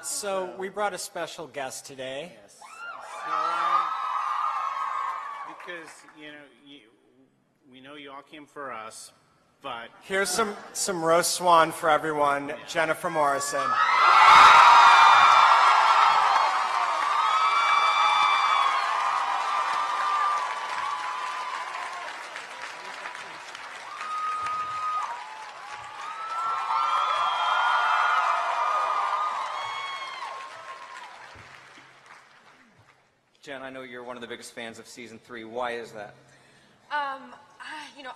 So we brought a special guest today. Yes. Because, we know you all came for us, but... Here's some roast swan for everyone. Jennifer Morrison. Jen, I know you're one of the biggest fans of season 3. Why is that?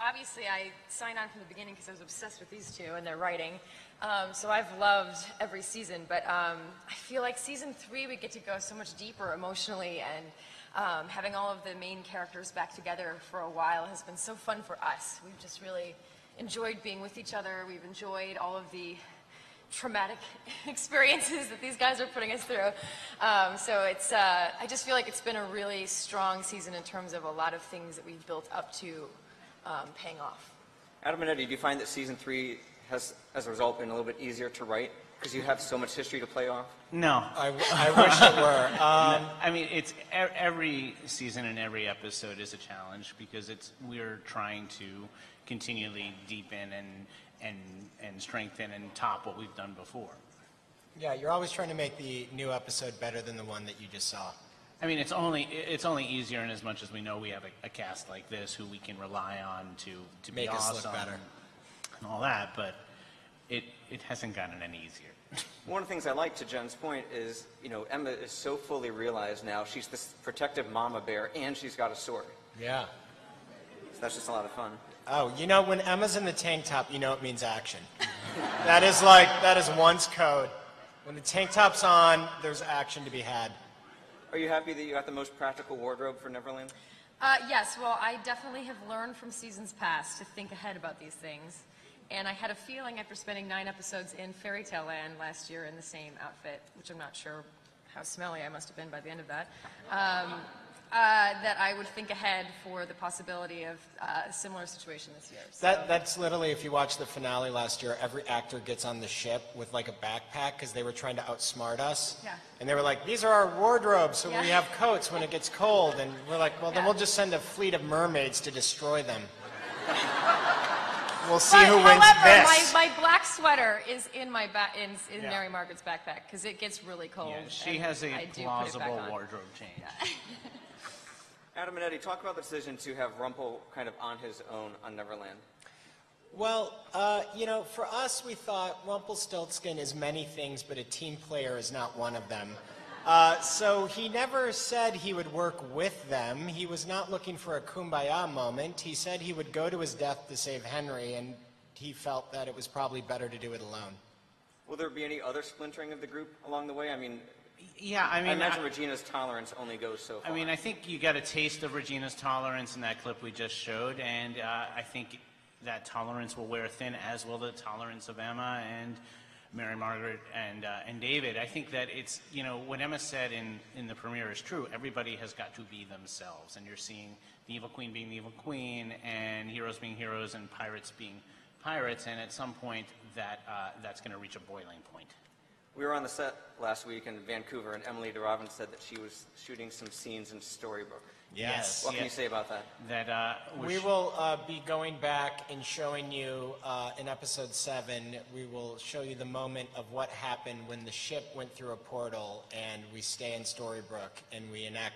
Obviously I signed on from the beginning because I was obsessed with these two and their writing. So I've loved every season, but I feel like season 3 we get to go so much deeper emotionally, and having all of the main characters back together for a while has been so fun for us. We've just really enjoyed being with each other. We've enjoyed all of the traumatic experiences that these guys are putting us through. So it's, I just feel like it's been a really strong season in terms of a lot of things that we've built up to paying off. Adam and Eddie, do you find that season 3 has, as a result, been a little bit easier to write because you have so much history to play off? No. I wish it were. I mean, it's every season and every episode is a challenge because we're trying to continually deepen and strengthen and top what we've done before. Yeah, you're always trying to make the new episode better than the one that you just saw. I mean, it's only easier in as much as we know we have a cast like this who we can rely on to make be us awesome look better and all that, but it hasn't gotten any easier. One of the things I like, to Jen's point, is, Emma is so fully realized now. She's this protective mama bear, and she's got a sword. Yeah. So that's just a lot of fun. Oh, when Emma's in the tank top, it means action. that is once code. When the tank top's on, there's action to be had. Are you happy that you got the most practical wardrobe for Neverland? Yes, well, I definitely have learned from seasons past to think ahead about these things. And I had a feeling after spending 9 episodes in Fairy Tale Land last year in the same outfit, which I'm not sure how smelly I must have been by the end of that, that I would think ahead for the possibility of a similar situation this year. So. That's literally, if you watch the finale last year, every actor gets on the ship with like a backpack because they were trying to outsmart us. Yeah. And they were like, these are our wardrobes, so Yeah. we have coats when it gets cold. And we're like, well, then we'll just send a fleet of mermaids to destroy them. We'll see who wins however, this. my black sweater is in my in Mary Margaret's backpack because it gets really cold. Yeah, she has a plausible wardrobe change. Yeah. Adam and Eddie, talk about the decision to have Rumpel kind of on his own on Neverland. Well, for us, we thought Rumpelstiltskin is many things, but a team player is not one of them. So he never said he would work with them. He was not looking for a kumbaya moment. He said he would go to his death to save Henry, and he felt that it was probably better to do it alone. Will there be any other splintering of the group along the way? I mean, I imagine Regina's tolerance only goes so far. I mean, I think you got a taste of Regina's tolerance in that clip we just showed, and I think that tolerance will wear thin, as will the tolerance of Emma and Mary Margaret and David. I think that it's, what Emma said in the premiere is true. Everybody has got to be themselves, and you're seeing the evil queen being the evil queen, and heroes being heroes, and pirates being pirates, and at some point that's going to reach a boiling point. We were on the set last week in Vancouver, and Emily DeRobin said that she was shooting some scenes in Storybrooke. Yes. What can you say about that? We will be going back and showing you in episode 7, we will show you the moment of what happened when the ship went through a portal and we stay in Storybrooke and we enact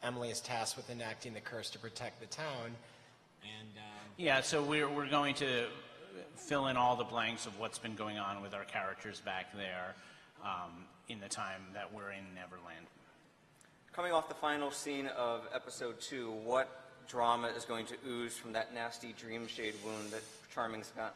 Emily is tasked with enacting the curse to protect the town. And so we're going to fill in all the blanks of what's been going on with our characters back there in the time that we're in Neverland. Coming off the final scene of episode 2, what drama is going to ooze from that nasty dream shade wound that Charming's got?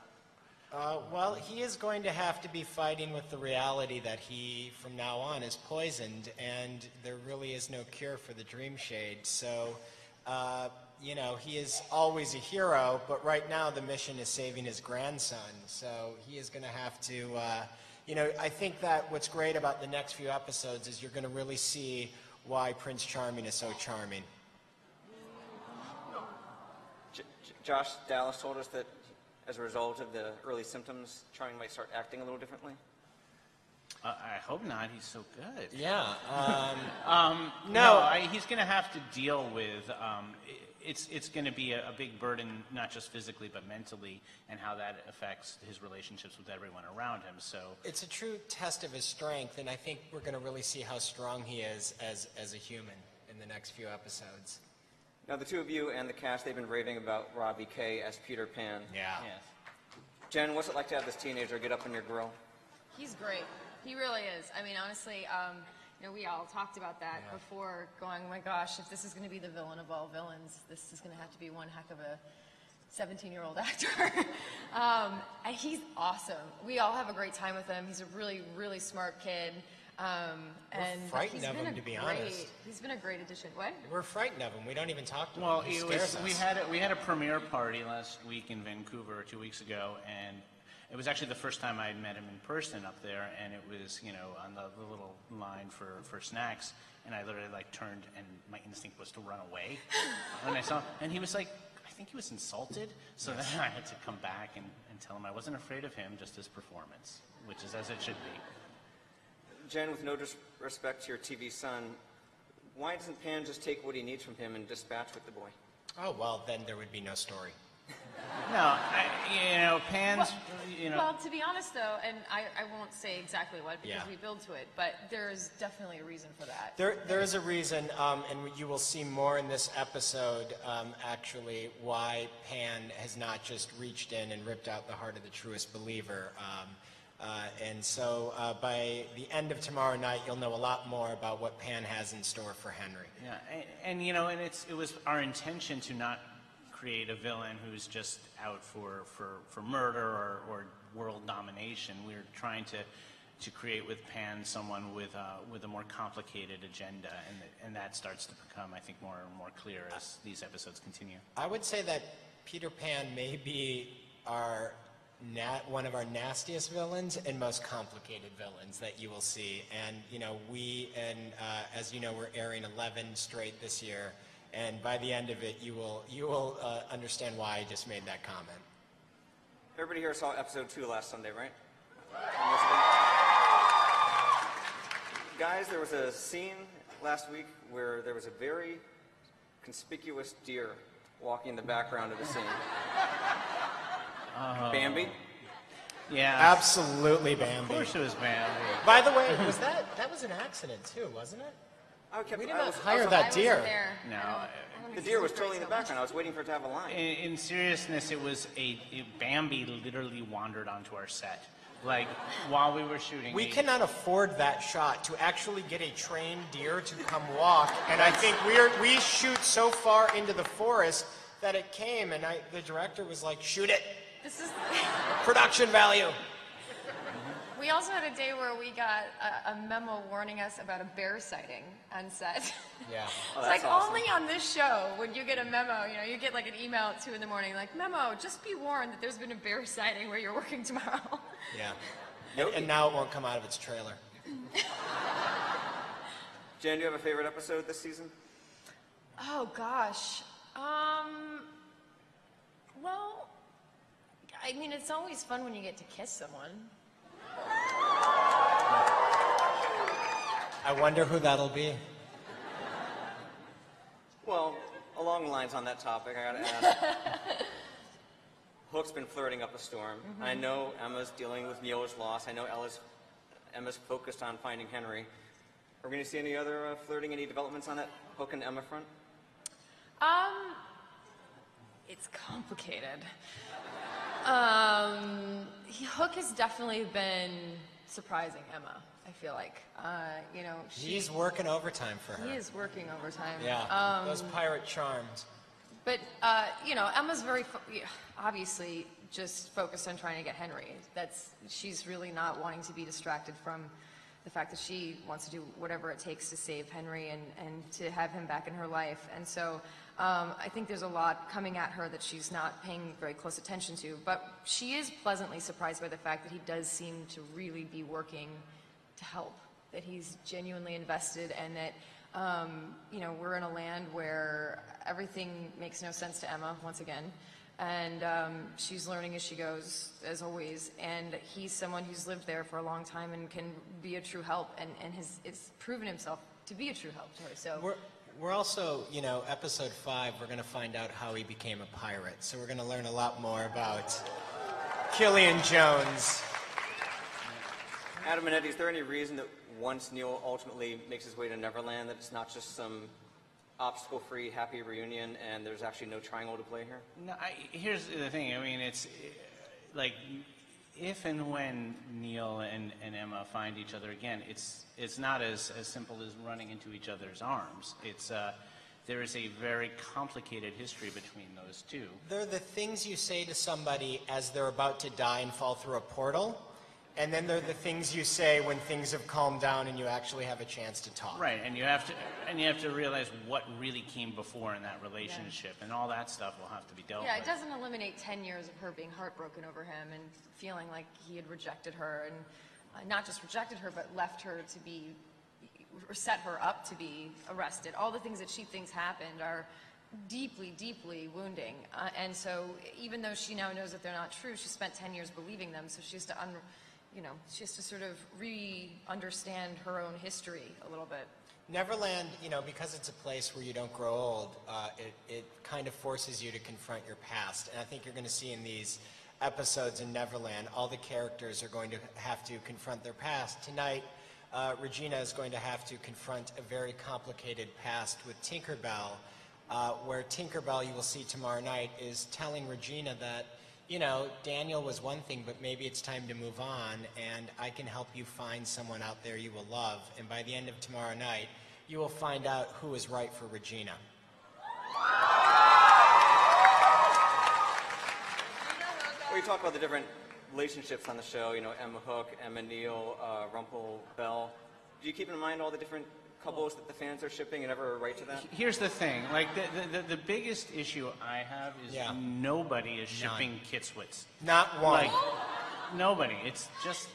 Well, he is going to have to be fighting with the reality that he, from now on, is poisoned, and there really is no cure for the dream shade. So, he is always a hero, but right now the mission is saving his grandson. So he is going to have to, I think that what's great about the next few episodes is you're going to really see why Prince Charming is so charming. Josh Dallas told us that as a result of the early symptoms, Charming might start acting a little differently. I hope not. He's so good. Yeah. He's going to have to deal with. It's going to be a big burden, not just physically but mentally, and how that affects his relationships with everyone around him. So It's a true test of his strength, and I think we're going to really see how strong he is as a human in the next few episodes. Now, the two of you and the cast, they've been raving about Robbie Kay as Peter Pan. Yeah. yes. Jen, what's it like to have this teenager get up on your grill? He's great. He really is. I mean, honestly, we all talked about that before, going, oh my gosh, if this is going to be the villain of all villains, this is going to have to be one heck of a 17-year-old actor. And he's awesome. We all have a great time with him. He's a really, really smart kid. And frightened he's of been him, a to be great- honest. He's been a great addition. What? We're frightened of him. We don't even talk to him. Well, He it scares was, us. we had a premiere party last week in Vancouver 2 weeks ago, and it was actually the first time I had met him in person up there, and it was, on the little line for snacks, and I literally turned, and my instinct was to run away when I saw him, and he was like, I think he was insulted, so then I had to come back and tell him I wasn't afraid of him, just his performance, which is as it should be. Jen, with no disrespect to your TV son, why doesn't Pan just take what he needs from him and dispatch with the boy? Oh, well, then there would be no story. No, Pan's, Well, to be honest, though, and I won't say exactly what because Yeah. we build to it, but there's definitely a reason for that. There is a reason, and you will see more in this episode, actually, why Pan has not just reached in and ripped out the heart of the truest believer. And so by the end of tomorrow night, you'll know a lot more about what Pan has in store for Henry. Yeah, and it was our intention to not create a villain who's just out for murder or world domination. We're trying to create with Pan someone with a more complicated agenda, and that starts to become, I think, more and more clear as these episodes continue. I would say that Peter Pan may be one of our nastiest villains and most complicated villains that you will see. And, as you know, we're airing 11 straight this year. And by the end of it, you will understand why I just made that comment. Everybody here saw episode 2 last Sunday, right? Guys, there was a scene last week where there was a very conspicuous deer walking in the background of the scene. Bambi? Yeah, Absolutely, of Bambi. course it was Bambi. By the way, that was an accident too, wasn't it? We did not hire I that wasn't deer. there. No, The deer was totally in the background. I was waiting for it to have a line. In seriousness, it was Bambi literally wandered onto our set, while we were shooting. We cannot afford that shot to actually get a trained deer to come walk, and I think we shoot so far into the forest that it came, and the director was like, "Shoot it, This is. production value." We also had a day where we got a memo warning us about a bear sighting on set. Yeah. Oh, It's that's like awesome. only on this show would you get a memo. You get an email at 2 in the morning, memo, just be warned that there's been a bear sighting where you're working tomorrow. Yeah. And now it won't come out of its trailer. Jen, do you have a favorite episode this season? Oh gosh. Well, I mean, it's always fun when you get to kiss someone. I wonder who that'll be. Well, along the lines on that topic, I gotta ask. Hook's been flirting up a storm. I know Emma's dealing with Neil's loss. I know Emma's focused on finding Henry. Are we going to see any other flirting, any developments on that Hook and Emma front? It's complicated. Hook has definitely been surprising Emma, I feel like. He's working overtime for her. He is working overtime. Yeah. Those pirate charms. But, Emma's very, obviously, just focused on trying to get Henry. She's really not wanting to be distracted from the fact that she wants to do whatever it takes to save Henry and to have him back in her life. And so I think there's a lot coming at her that she's not paying very close attention to. But she is pleasantly surprised by the fact that he does seem to really be working to help, that he's genuinely invested, and that we're in a land where everything makes no sense to Emma, once again. and she's learning as she goes, as always. And he's someone who's lived there for a long time and can be a true help, and has proven himself to be a true help to her. So We're also, episode 5, we're going to find out how he became a pirate. So we're going to learn a lot more about Killian Jones. Adam and Eddie, is there any reason that once Neil ultimately makes his way to Neverland, that it's not just some obstacle-free happy reunion and there's actually no triangle to play here? No, here's the thing. I mean, it's like if and when Neil and Emma find each other again, it's not as simple as running into each other's arms. It's there is a very complicated history between those two. They're the things you say to somebody as they're about to die and fall through a portal, and then they're the things you say when things have calmed down and you actually have a chance to talk. Right, and you have to realize what really came before in that relationship, and all that stuff will have to be dealt yeah, with. it doesn't eliminate 10 years of her being heartbroken over him and feeling like he had rejected her, and not just rejected her, but left her to be, or set her up to be arrested. All the things that she thinks happened are deeply, deeply wounding. And so even though she now knows that they're not true, she spent 10 years believing them, so she has to, she has to sort of re-understand her own history a little bit. Neverland, because it's a place where you don't grow old, it kind of forces you to confront your past. And I think you're going to see in these episodes in Neverland, all the characters are going to have to confront their past. Tonight, Regina is going to have to confront a very complicated past with Tinkerbell, where Tinkerbell, you will see tomorrow night, is telling Regina that, Daniel was one thing, but maybe it's time to move on, and I can help you find someone out there you will love. And by the end of tomorrow night, you will find out who is right for Regina. Well, you talk about the different relationships on the show, Emma Hook, Emma Neal, Rumpel, Bell. Do you keep in mind all the different couples that the fans are shipping and ever write to that? Here's the thing, like the biggest issue I have is nobody is shipping Kitswitz. Not one. Like, nobody. It's just,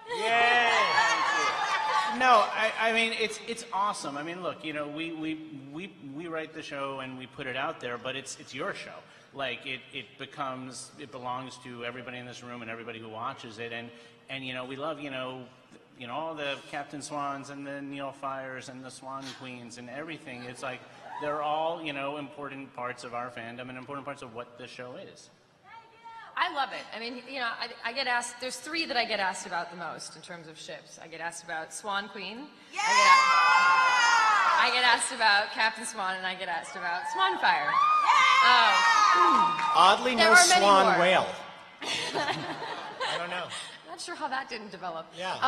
yay! No, I mean, it's awesome. I mean, look, we write the show and we put it out there, but it's your show. Like, it belongs to everybody in this room and everybody who watches it, and we love, all the Captain Swans and the Neil Fires and the Swan Queens and everything. It's like, they're all, important parts of our fandom and important parts of what the show is. I love it. I mean, I get asked, there's 3 that I get asked about the most in terms of ships. I get asked about Swan Queen. Yeah! I get asked about Captain Swan, and I get asked about Swanfire. Oddly, no swan whale. I don't know. Not sure how that didn't develop. Yeah.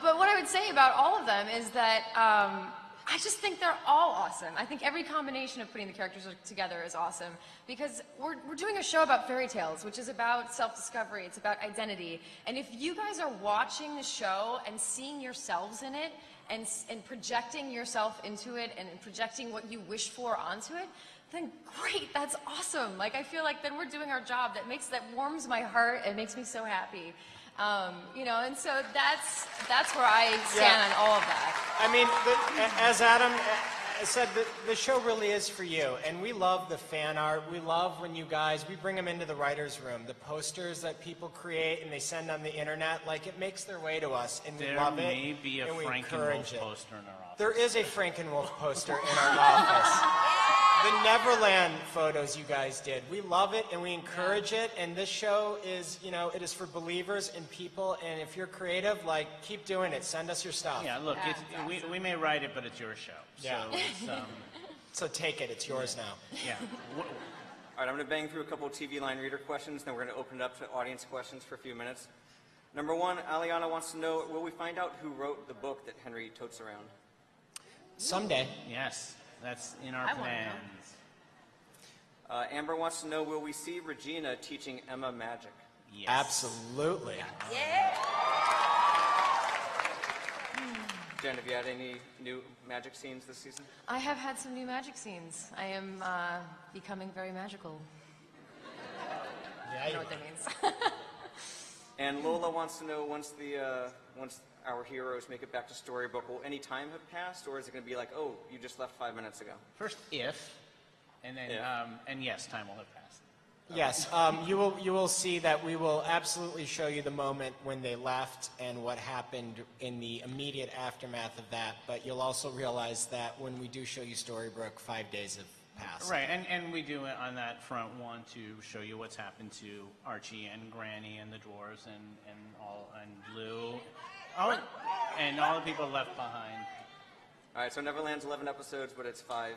But what I would say about all of them is that I just think they're all awesome. I think every combination of putting the characters together is awesome because we're doing a show about fairy tales, which is about self-discovery. It's about identity. And if you guys are watching the show and seeing yourselves in it and projecting yourself into it and projecting what you wish for onto it, then great, that's awesome. Like, I feel like then we're doing our job. That warms my heart and makes me so happy. And so that's where I stand on all of that. I mean, as Adam said, the show really is for you, and we love the fan art. We love when we bring them into the writer's room, the posters that people create and they send on the internet, like, it makes their way to us, and we love it. There may be a Frankenwolf poster in our office. There is a Frankenwolf poster in our office. The Neverland photos you guys did. We love it and we encourage it, and this show is, it is for believers and people, and if you're creative, keep doing it. Send us your stuff. Yeah, look, we may write it, but it's your show. Yeah. So it's, so take it. It's yours now. Yeah. All right, I'm going to bang through a couple of TV line reader questions, then we're going to open it up to audience questions for a few minutes. Number 1, Aliana wants to know, will we find out who wrote the book that Henry totes around? Someday. Yes. That's in our I wanna plans. Amber wants to know, will we see Regina teaching Emma magic? Yes. Absolutely. Yeah. Jen, have you had any new magic scenes this season? I have had some new magic scenes. I am becoming very magical. Yeah, I know what that means. And Lola wants to know, once our heroes make it back to Storybook, will any time have passed, or is it going to be like, oh, you just left 5 minutes ago? First, if, and then, If. and yes, time will have passed. Yes, you will see that we will absolutely show you the moment when they left and what happened in the immediate aftermath of that. But you'll also realize that when we do show you Storybrooke, 5 days have passed. Right, and we do on that front want to show you what's happened to Archie and Granny and the dwarves and all and Lou, and all the people left behind. All right, so Neverland's 11 episodes, but it's 5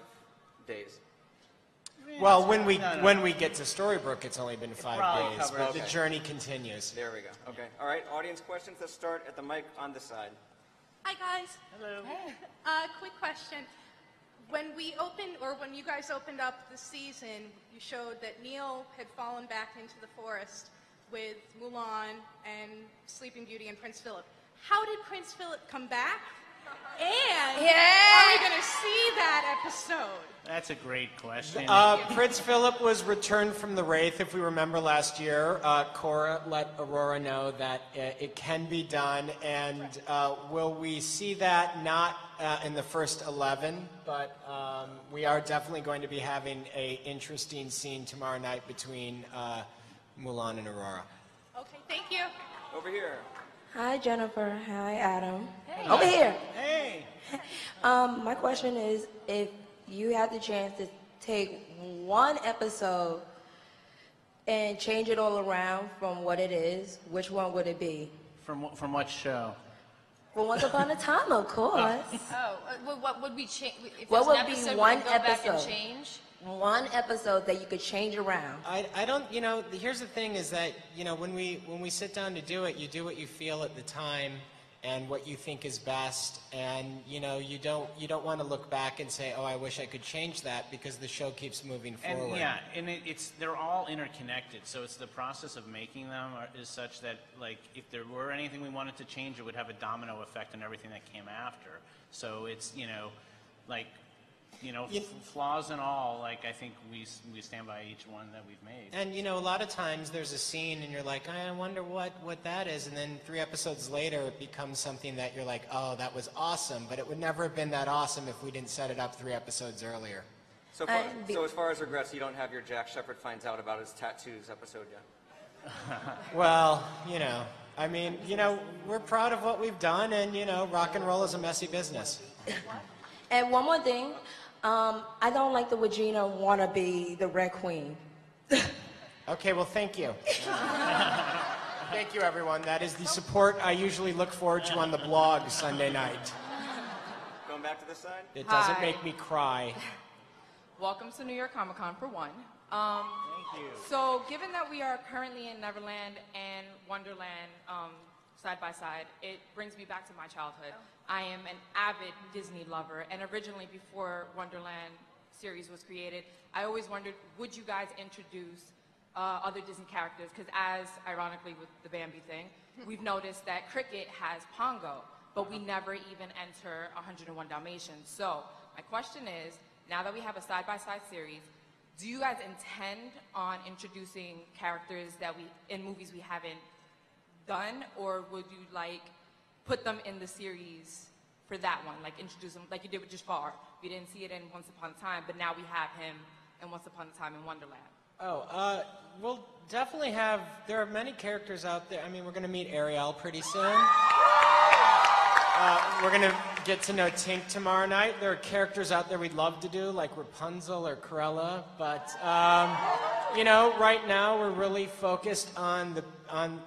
days. Well, when we get to Storybrooke, it's only been 5 probably days, covers- but the journey continues. There we go. Okay. All right, audience questions. Let's start at the mic on this side. Hi, guys. Hello. Quick question. When we opened, or when you guys opened up the season, you showed that Neil had fallen back into the forest with Mulan and Sleeping Beauty and Prince Philip. How did Prince Philip come back? And are we going to see that episode? That's a great question. Prince Philip was returned from the Wraith, if we remember last year. Cora let Aurora know that it can be done, and will we see that not in the first 11, but we are definitely going to be having an interesting scene tomorrow night between Mulan and Aurora. Okay, thank you. Over here. Hi, Jennifer. Hi, Adam. Over here. Hey. My question is, if you had the chance to take one episode and change it all around from what it is, which one would it be? From what show? Well, Once Upon a Time, of course. What would we change? What would be one go back and episode? change? One episode that you could change around. I don't, here's the thing is that, when we sit down to do it, you do what you feel at the time and what you think is best, and, you don't want to look back and say, oh, I wish I could change that, because the show keeps moving forward. And they're all interconnected, so it's the process of making them is such that, like, if there were anything we wanted to change, it would have a domino effect on everything that came after. So it's, flaws and all, I think we stand by each one that we've made. And, a lot of times there's a scene and you're like, I wonder what that is. And then 3 episodes later, it becomes something that you're like, oh, that was awesome. But it would never have been that awesome if we didn't set it up 3 episodes earlier. So as far as regrets, you don't have your Jack Shepherd finds out about his tattoos episode yet? Well, we're proud of what we've done, and, rock and roll is a messy business. And one more thing, I don't like the Regina want to be the Red Queen. Okay, well, thank you. Thank you, everyone. That is the support I usually look forward to on the blog Sunday night. Going back to this side? It doesn't Hi. make me cry. Welcome to New York Comic Con for one. Thank you. So given that we are currently in Neverland and Wonderland side by side, it brings me back to my childhood. I am an avid Disney lover, and originally before Wonderland series was created, I always wondered, would you guys introduce other Disney characters? Because as, ironically, with the Bambi thing, we've noticed that Cricket has Pongo, but we never even enter 101 Dalmatians. So my question is, now that we have a side-by-side series, do you guys intend on introducing characters that in movies we haven't done, or would you put them in the series for that one, introduce them like you did with Jafar? We didn't see it in Once Upon a Time, but now we have him in Once Upon a Time in Wonderland. Oh, we'll definitely have, there are many characters out there. We're going to meet Ariel pretty soon. We're going to get to know Tink tomorrow night. There are characters out there we'd love to do, like Rapunzel or Cruella, but, right now we're really focused on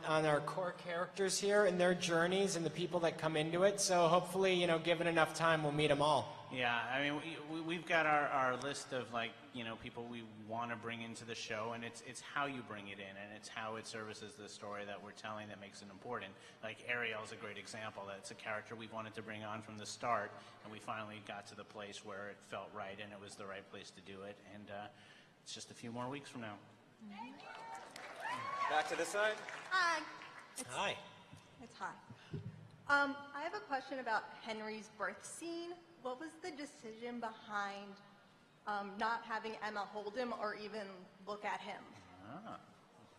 our core characters here and their journeys and the people that come into it. So hopefully, given enough time, we'll meet them all. Yeah, we've got our list of people we want to bring into the show, and it's how you bring it in, and it's how it services the story that we're telling that makes it important. Like Ariel is a great example. That's a character we wanted to bring on from the start, and we finally got to the place where it felt right and it was the right place to do it. And it's just a few more weeks from now. Back to this side? Hi. Hi. It's hot. I have a question about Henry's birth scene. What was the decision behind not having Emma hold him or even look at him?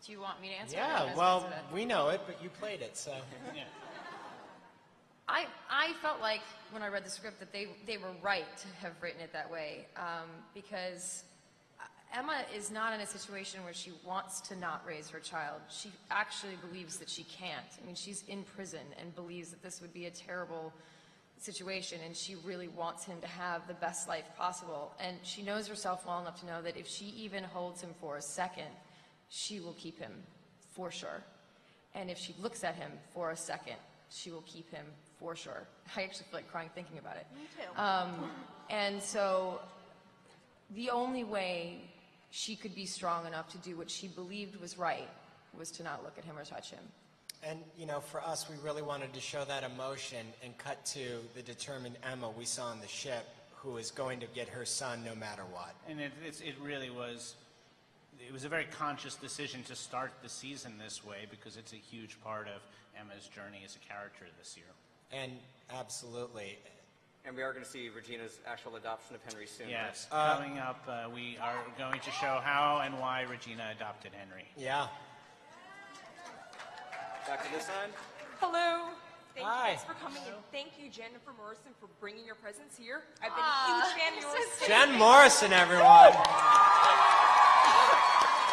Do you want me to answer? it, or Yeah, does well, answer that? we know it, but you played it, so. Yeah. I felt like when I read the script that they were right to have written it that way, because Emma is not in a situation where she wants to not raise her child. She actually believes that she can't. I mean, she's in prison and believes that this would be a terrible situation, and she really wants him to have the best life possible. And she knows herself well enough to know that if she even holds him for a second, she will keep him for sure. And if she looks at him for a second, she will keep him for sure. I actually feel like crying thinking about it. Me too. And so the only way she could be strong enough to do what she believed was right was to not look at him or touch him. And, you know, for us, we really wanted to show that emotion and cut to the determined Emma we saw on the ship, who is going to get her son no matter what. And it really was, it was a very conscious decision to start the season this way because it's a huge part of Emma's journey as a character this year. And absolutely. And we are going to see Regina's actual adoption of Henry soon, Yes, right? coming up, we are going to show how and why Regina adopted Henry. Yeah. Back to this side. Hello. Thank Hi. you guys for coming, and thank you, Jennifer Morrison, for bringing your presence here. I've been a huge fan of yours. Jen Morrison, everyone.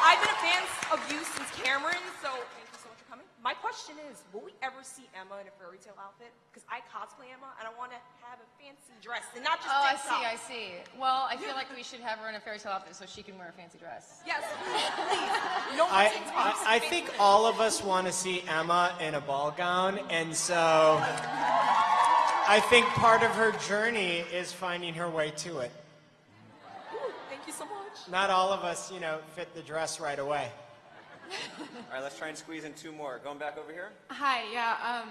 I've been a fan of you since Cameron, so thank you so much for coming. My question is, will we ever see Emma in a fairy tale outfit? Because I cosplay Emma, and I want to have a fancy dress, and not just Oh, I tank top. see, I see. Well, I feel like we should have her in a fairy tale outfit so she can wear a fancy dress. Yes, please. No more tank tops. I think all of us want to see Emma in a ball gown, and so I think part of her journey is finding her way to it. Ooh, thank you so much. Not all of us, you know, fit the dress right away. All right, let's try and squeeze in two more. Going back over here. Hi, yeah,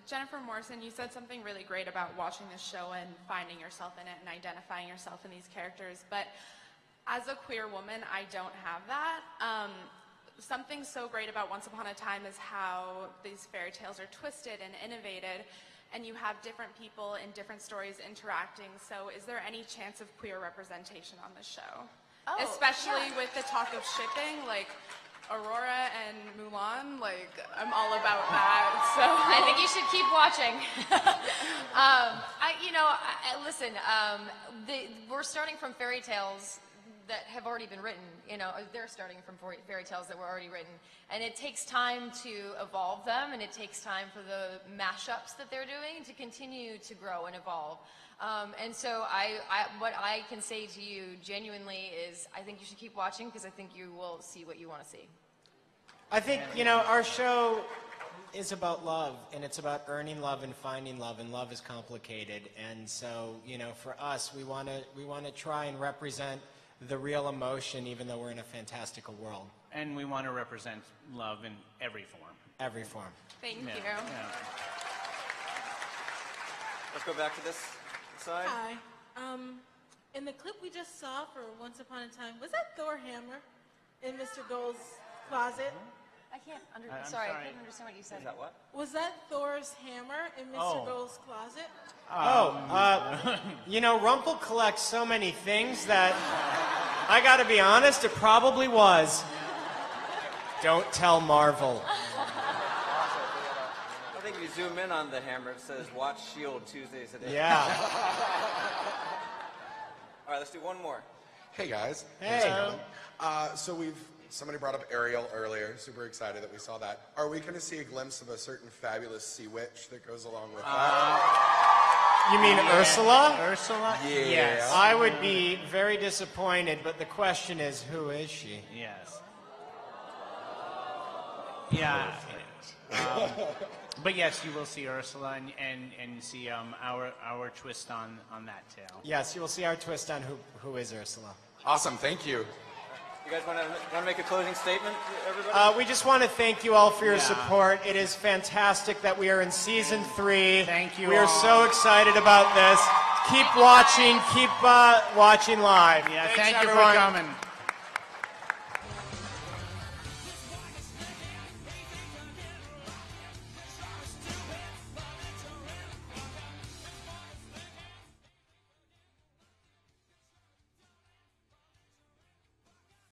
Jennifer Morrison, you said something really great about watching this show and finding yourself in it and identifying yourself in these characters, but as a queer woman, I don't have that. Something so great about Once Upon a Time is how these fairy tales are twisted and innovated, and you have different people in different stories interacting, so is there any chance of queer representation on this show? Oh, Especially yeah. with the talk of shipping, like Aurora and Mulan, like, I'm all about that, so. I think you should keep watching. Listen, we're starting from fairy tales that have already been written, you know, they're starting from fairy tales that were already written. And it takes time to evolve them, and it takes time for the mashups that they're doing to continue to grow and evolve. And so what I can say to you genuinely is I think you should keep watching because I think you will see what you want to see. I think, you know, our show is about love, and it's about earning love and finding love, and love is complicated. And so, you know, for us, we want to try and represent the real emotion, even though we're in a fantastical world. And we want to represent love in every form. Every form. Thank you. Yeah. Let's go back to this side. Hi. In the clip we just saw for Once Upon a Time, was that Thor Hammer in Mr. Gold's closet? I can't I'm I sorry. couldn't understand what you said. Is that what? Was that Thor's hammer in Mr. Oh. Gold's closet? You know, Rumpel collects so many things that, I gotta be honest, it probably was. Don't tell Marvel. I think if you zoom in on the hammer, it says "Watch Shield Tuesdays a day." Yeah. All right, let's do one more. Hey guys. Hey. So somebody brought up Ariel earlier. Super excited that we saw that. Are we going to see a glimpse of a certain fabulous sea witch that goes along with that? You mean Ursula? Ursula? Yeah. Yes. I would be very disappointed, but the question is, who is she? Yes. Yeah. But yes, you will see Ursula and see our twist on that tale. Yes, you will see our twist on who is Ursula. Awesome. Thank you. You guys want to make a closing statement, everybody? We just want to thank you all for your support. It is fantastic that we are in season 3. Thank you We are all. so excited about this. Keep watching. Keep watching live. Yeah, Thanks, thank you everyone. for coming.